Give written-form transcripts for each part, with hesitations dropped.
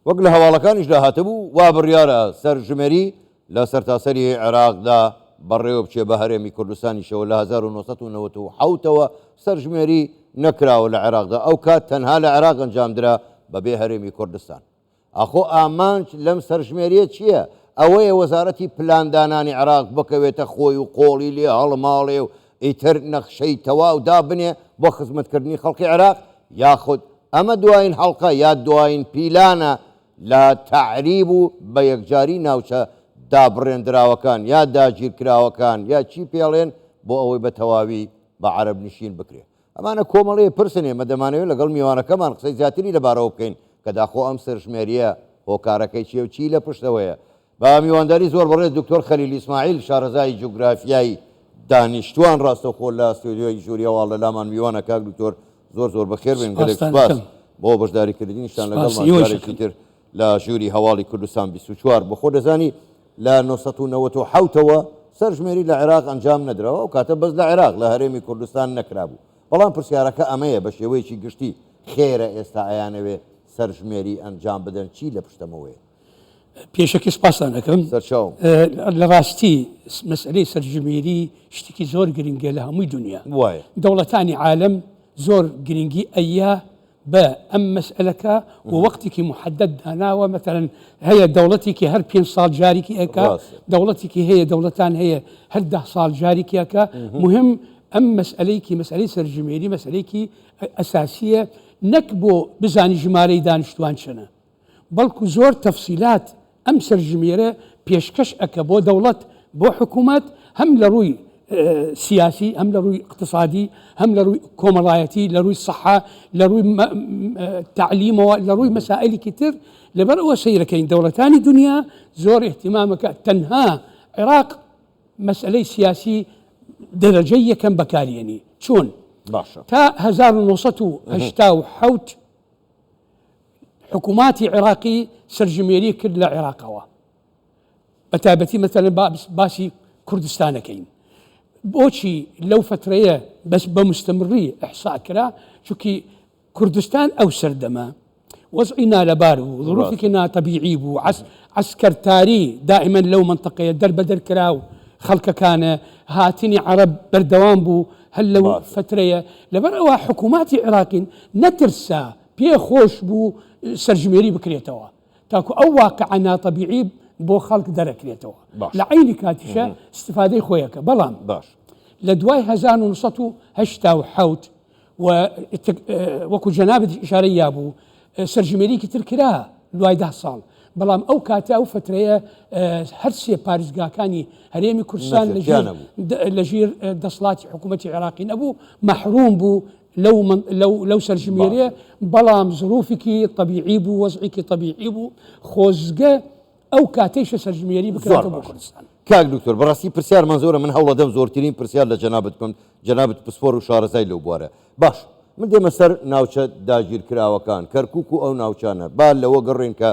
وەک لە هەواڵەکانیشدا هاتبوو وا بڕیارە سەرژمێری لە سەرتاسەری عێراقدا بەڕێوە بچێ بە هەرێمی کوردستانیشەوە لە 1997ەوە سەرژمێری نەکراوە لە عێراقدا ئەو کات تەنها لە عێراق ئەنجامدرا بەبێ هەرێمی کوردستان. ئەخۆ ئامانج لەم سەرژمێریە چییە؟ ئەوەیە وەزارەتی پلاندانانی عێراق بکەوێتە خۆی و قۆڵی لێ هەڵماڵێ و ئیتر نەخشەی تەواو دابنێ بۆ خزمەتکردنی خەڵکی عێراق، یاخود ئەمە دوایین هەڵقە یا دوایین پیلانە لە تعریب و بە یەکجاری ناوچە دابڕێنراوەکان یا داگیرکراوەکان یا چی پێڵێن بۆ ئەوەی بە تەواوی بە عەرەب نشین بکرێت. ئەمانە کۆمەڵەیە پرسن ئێمە دەمانەوێت لەگەڵ میوانەکەمان قسەی زیاتری لەبارەوە بکەین کە داخۆ ئەم سەرژمێریە هۆکارەکەی چیە و چی لە پشتەوەیە. بە میوانداری زۆر بەڕێز دکتۆر خەلیل ئیسماعیل شارەزای جوگرافیایی دانیشتوان ڕاستەوخۆ لە ستودیۆی ژووری هەواڵ لە لامان میوانە کاک دکتۆر زۆر بەخێر بێن گەلێک سوپاس بۆ بەشداریکردنیشتان لەگەڵمان جارێکی تر لە ژووری هەواڵی کوردستان 24 بەخۆ دەزانی لە 1997ەوە سەرژمێری لە عێراق ئەنجام نەدراوە و کاتە بەس لە عێراق لە هەرێمی کوردستان نەکرابوو. بەڵام پرسیارەکە ئەمەیە بە شێوەیەکی گشتی خێرە ئێستا ئەیانەوێ سەرژمێری ئەنجام بدەن چی لە پشتەمەوەیە؟ پێشەکی سپاسان دەکەم. لە ڕاستی مەسئلەی سەرژمێری شتێکی زۆر گرنگە لە هەمووی دنیا. دەوڵەتانی عالم زۆر گرنگی ئەیە بە ئەم مەسئلەکە و وەختێکی محدد داناوە. مەتەرەن هەیە دەوڵەتێکی هەر 5 ساڵ جارێکی ئەکا، دەوڵەتێکی هەیە دەوڵەتان هەیە هەر 10 ساڵ جارێکی ئەکا. مهم ئەم مەسئلەی سەرژمێری مەسئلەیەکی ئەساسیە، نەک بۆ بزانی ژمارەی دانیشتوان چنە، بەڵکو زۆر تەفسیلات ئەم سەرژمێرە پێشکەش ئەکە بۆ دەوڵەت بۆ حکوومەت، هەم لە ڕووی سیاسی، هەم لە ڕووی اقتصادی، هەم لە ڕووی کۆمەڵایەتی، لە ڕووی سەحا، لە ڕووی تعلیمەوە، لە ڕووی مەسائلێکی تر. لەبەر ئەوە سەیرەکەین دەوڵەتانی دنیا زۆر احتیمامەکە. تەنها عێراق مەسئلەی سیاسی دەرەجەی یەکەم بەکارێنی. چۆن؟ تا 1987 حکووماتی عێراقی سەرژمێری کرد لە عێراقەوە، بەتایبەتی مەتەلەن باسی کوردستانەکەین. بۆچی لەو فترەیە بەس بە مستەمڕی ئەحسا کرا؟ چونکی کوردستان ئەو سەردەمە وەزعی نالەبار بوو، ظروفێکی ناتەبیعی بوو، عسکەرتاری دائما لەو منطقەیە دەربەدەر کرا و خەڵکەکانە هاتنی عەرەب بەردەوام بوو هەل لەو فترەیە. لەبەر ئەوە حکووماتی عێراقین نەترسا پێ خۆش بوو سەرژمێری بکرێتەوە تاکو ئەو واقعە ناتەبیعی بۆ خەڵک دەرەکرێتەوە لە عینی کاتیشە استفادەی خۆیەکە. بەڵام لە دوای 1970 وەکو جەنابەت ئیشارەی یابوو سەرژمێریکی تر کرا دوای 10 ساڵ. بەڵام ئەو کاتە ئەو فترەیە هەر سێ پارێزگاکانی هەرێمی کوردستان لە ژێر دەسەڵاتی حکوومەتی عێراقی نەبوو، مەحروم بوو لەو سەرژمێریە. بەڵام ظروفێکی طبیعی بوو، وەزعێکی طبیعی بوو، خۆزگە ئەو کاتەیشە سەرژمێری بکرێتەوە بۆ کوردستان. کاک دکتۆر بەڕاستی پرسیارمان زۆرە، من هەوڵە دەم زۆرترین پرسیار لە جەنابەت بکەم، جەنابەت پسپۆر و شارەزای لەو بوارە. باش من دێمە سەر ناوچە داگیرکراوەکان کەرکووک و ئەو ناوچانە، با لەوە گەڕێن کە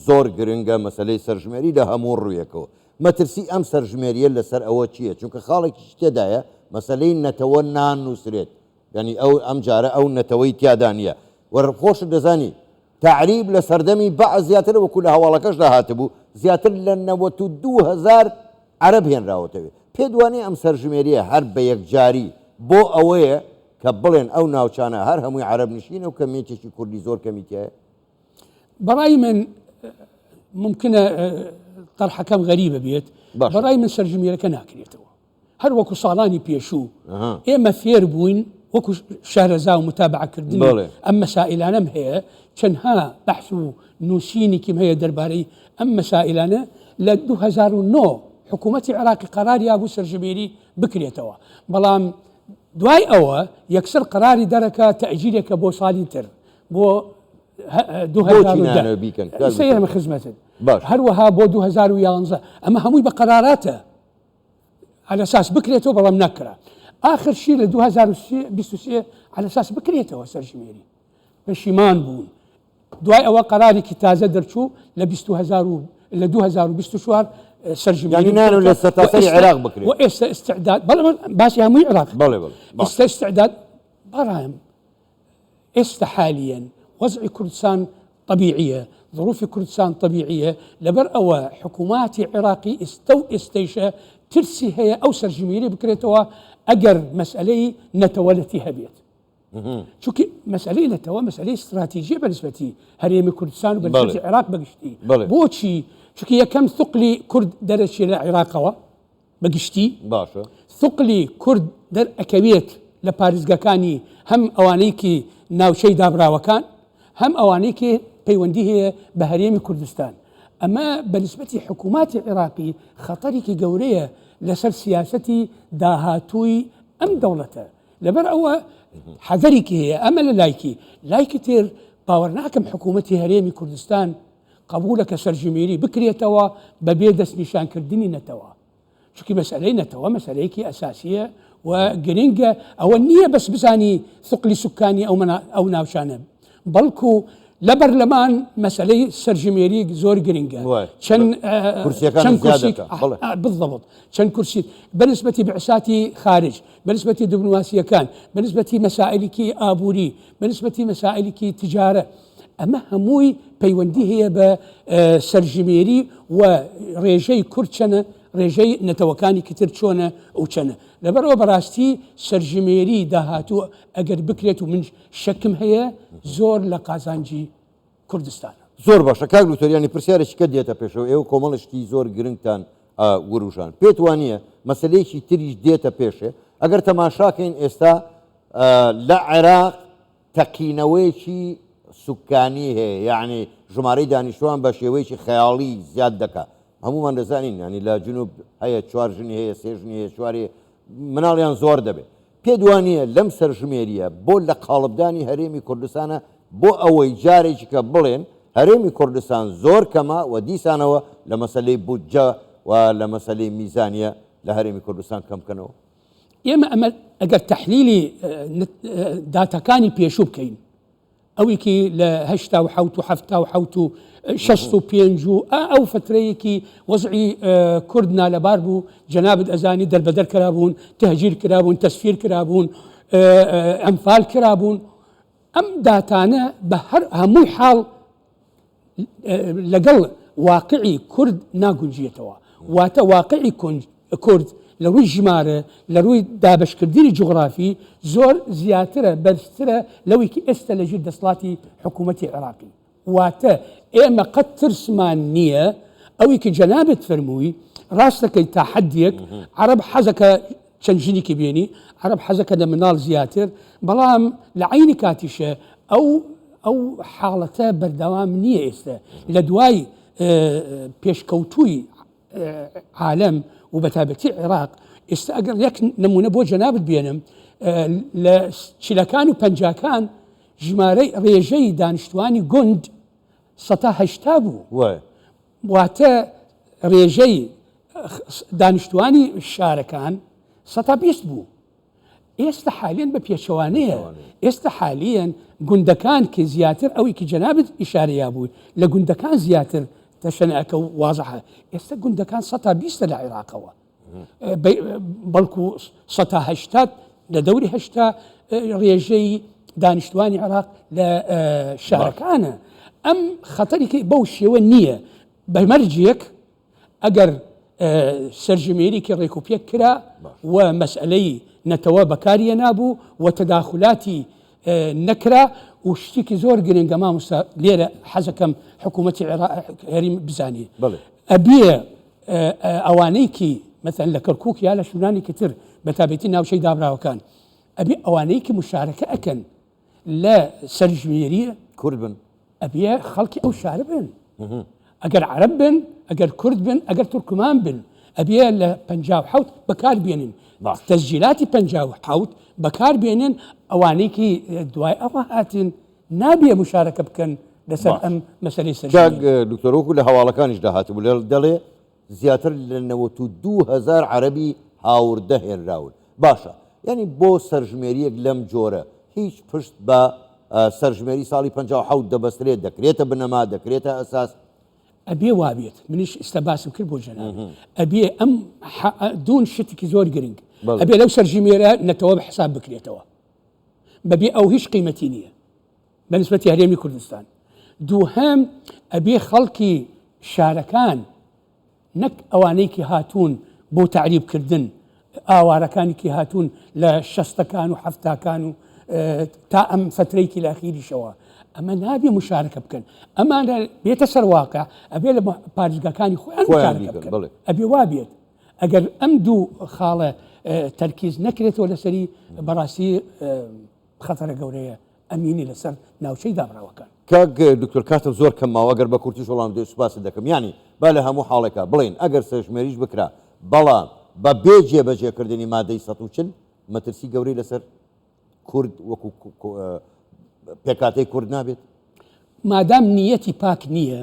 زۆر گرنگە مەسەلەی سەرژمێری لە هەموو ڕوویەکەوە. مەترسی ئەم سەرژمێریە لەسەر ئەوە چییە؟ چونکە خاڵێکی تێدایە مەسەلەی نەتەوە نانووسرێت، ینی ئەم جارە ئەو نەتەوەی تیادا نیە. وەرخۆشت دەزانی تعریب لە سەردەمی بەعض زیاتر وەکو لە هەواڵەکەشدا هاتبوو زیاتر لە 92,000 عەرەب هێنراوەتەوێ. پێ دوانێ ئەم سەرژمێریە هەر بە یەکجاری بۆ ئەوەیە کە بڵێن ئەو ناوچانە هەر هەمووی عەرەب نشینە و کەمیەکێکی کوردی زۆر کەمیتیایە؟ بەڕای من ممکنە طرحەکەم غەریبە بێت، بەڕای من سەرژمێرەکە ناکرێتەوە. هەر وەکو ساڵانی پێشوو ئێمە فێر بووین وەکو شارەزا و متابعەکردنی ئەم مەسائلانەم هەیە، چەندها بەحث و نووسینێکیم هەیە دەربارەی ئەم مەسائلانە. لە 2009 حکوومەتی عێراقی قەراری بوو سەرژمێری بکرێتەوە، بەڵام دوای ئەوە یەکسەر قەراری دەرەکە تەئجیلێکە بۆ ساڵی تر بۆ 2010 سەیرمە خزمەتت، هەروەها بۆ 2011. ئەمە هەمووی بە قەراراتە على اساس بکرێتەوە، بەڵام نەکرا. آخر شيء ل 2023 على اساس بکرێتەوە سەرژمێری. پەشیمان بوون. دوای ئەوە قەرارێکی تازە دەرچوو لە 2024 سەرژمێری نانو لە سەرتاسەری عێراق بکرێت. وئێستا استعداد بەڵام باسی هەمووی عێراق ئێستا استعداد بەڕایم ئێستا حاليا وەزعی کوردستان طبيعية، ظروف كردستان طبيعية، لبر أو حكومات عراقي استيشة ترسي هي أو سرجميري بكريتوا أجر مسألة نتولتي هبيت. شوكي مسألة نتوا مسألة استراتيجية بالنسبة لي هريمي كردستان وبالنسبة العراق بقشتي بوشي شوكي كم ثقلي كرد درش العراق بقشتي باشا ثقلي كرد در أكويت لباريزغاكاني هم أوانيكي ناوشي دابرا وكان هم أوانيكي بيوندي هي بهريمي كردستان. أما بالنسبة حكومات العراقي خطرك قورية لسر سياستي داهاتوي أم دولته لبر أو حذرك هي أمل لايكي تير باورناكم حكومتي هريمي كردستان قبولك سرجميري بكري توا ببيدس نشان كردني نتوا شو مسألة نتوا مسألة أساسية وجرينجا أو النية بس بزاني ثقلي سكاني أو ناوشانه بلكو لبرلمان مسألة سرجميري زور جرينجا شن كرسي كان زيادة بالضبط شن كرسي بالنسبة بعثاتي خارج بالنسبة دبلوماسية كان بالنسبة مسائلك آبوري بالنسبة مسائلك تجارة أما هموي بيوندي هي بسرجميري وريجي كرتشنا ريجي نتوكاني كتير شونا وشنا لبرو براستي سرجميري داهاتو أجر بكريتو من شكم هي زور لقازانجي كردستان زور باشا كاك دكتور يعني برسيارش كديتا بيشو ايو كومالشتي زور جرينتان وروجان بيتوانية مسألة تريج ديتا بيشه اگر تماشاكين استا لعراق تقينويشي سكاني هي يعني جماري دانشوان بشيويشي خيالي زياد دكا همو من رزانين يعني لا جنوب هي چوار جني هي سي جني هي چواري مناليان زور دبي بيدوانيه لم سرجميريا بو لقالبداني هريمي كردستان بو اوي جاري كبلين هريمي كردستان زور كما وديسانوا لمسألة بودجا ولمسألة ميزانية لهريمي كردستان كم كانوا يما اگر تحليلي داتا كاني بيشوب كاين اويكي لهشتا وحوتو حفتا وحوتو شستو بينجو او فتريكي وضعي كردنا لباربو جناب ازاني دربدر كرابون تهجير كرابون تسفير كرابون انفال كرابون ام داتانا بهر همو حال لقل واقعي كرد ناقنجيتوا واتا واقعي كرد لروي جمارة لروي دابش كرديني جغرافي زور زياترة برسترة لويكي استلجي دسلاتي حكومتي عراقي واتا اما قد ترسمان نية اويكي جنابة فرموي راسلك تحديك عرب حزك شنجينيكي بيني عرب حزك منال زياتر بلام لعيني كاتشة او حالته بردوام نية استا لدواي بيشكوتوي عالم وبتابتي العراق استأجر يك نمونه بو جناب بينهم لشلكان وبنجاكان جماري ريجي دانشتواني جند سطا هشتابو واتا ريجي دانشتواني الشاركان سطا بيسبو است حاليا ببيشوانيه است حاليا جندكان كزياتر او كي جناب اشاري ابوي لجندكان زياتر تشنعك واضحة است جندكان سطا بيست العراق بلكو سطا هشتات لدوري هشتا ريجي دانشتواني عراق لشاركانا ام خطرك بوشي والنية بمرجيك اجر سرجميري كي ريكوبيك كرا ومسألي نتوا بكاري نابو وتداخلاتي نكرة وشتيكي زور قرين قمام ليرة حزكم حكومة العراق هريم بزاني أبيه أوانيكي مثلا لكركوك يا لشوناني كتير بتابتين أو شيء دابرا وكان أبي أوانيكي مشاركة أكن لا سرجميرية كردبن أبيه خلقي أو شاربن أجر عربن أجر كردبن أجر تركمان بن أبيه لبنجاو حوت بكار بينن تسجيلاتي بنجاو حوت بكار بينن أوانيكي دواي أوهاتن نابية مشاركة بكن لسر أم مسألة سرجميرية دكتور وكل حوالة كان اجتهاد ولدلي زياتر لأنه 2000 عربي هاور دهن راول باشا يعني بو سرجميرية لم جورة هيش پشت با سرجميري صالي 57 دبستريت دكريتا بنما دكريتا أساس أبي وابيت منيش استباسم كل بو جناب أبي أم دون شتك زور قرنق أبي لو سرجميرية نتواب حساب بكريتوا ببي أو هيش قيمتينية بالنسبة لهريمي كردستان دووهەم ئەبێ خەڵکی شارەکان نەک ئەوانەیەکی هاتوون بۆ تعریبکردن ئاوارەکانێکی هاتوون لە شەستەکان و حەفتاکان و تا ئەم فترەیەکی لە ئەخیریشەوە ئەمە نابێ مشارەکە بکەن ئەمانە بێتە سەر واقع ئەبێ لە پارێزگاکانی خۆیان مشارەکە بکەن ئەبێ وا بێت ئەگەر ئەم دوو خاڵە تەرکیز نەکرێتەوە لەسەری بەڕاستی خەتەرە گەورەیە ئەمینی لەسەر ناوچەی دابراوەکان کاک دکتۆر کاتم زۆر کەماوە ئەگەر بە کورتیش وەڵام دێ سوپاس دەکەم ینی با لە هەموو حاڵێکە بڵێن ئەگەر سەرژمێریش بکرا بەڵام بە بێ جێبەجێکردنی مادەی 140 مەترسی گەورەی لەسەر کورد وەکو پێکاتەی کورد نابێت مادام نیەتی پاک نییە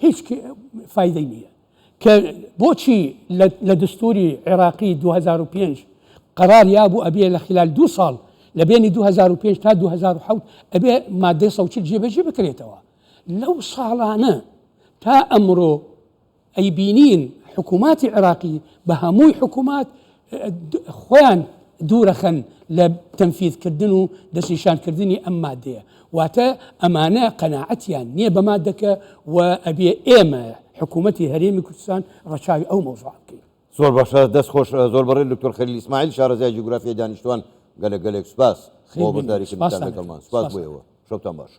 هیچ فایدەی نییە کە بۆچی لە دستوری عێراقی 2005 قرار یابوو ئەبێ لە خلال 2 ساڵ لە بینی 2005 تا 2007 ئەبێ مادەی 140 جێبەجێ بکرێتەوە لەو ساڵانە تا ئەمڕۆ ئەیبینین حکووماتی عێراقی بە هەمووی حکوومات خۆیان دوورەخەن لە تەنفیذکردن و دەستنیشانکردنی ئەم مادەیە واتە ئەمانە قەناعەتیان نییە بە مادەکە و ئەبێ ئێمە حکوومەتی هەرێمی کوردستان ڕەچاوی ئەو مەوزوع بکەین زۆر باشە دەست خۆش زۆر بەڕێ دکتۆر خەلیل ئیسماعیل شارەزای جوگرافیای دانیشتوان گەلێک سوپاس بۆ بەرداریکردنتان لەگەڵمان سوپاس بۆیەوە شەوتان باش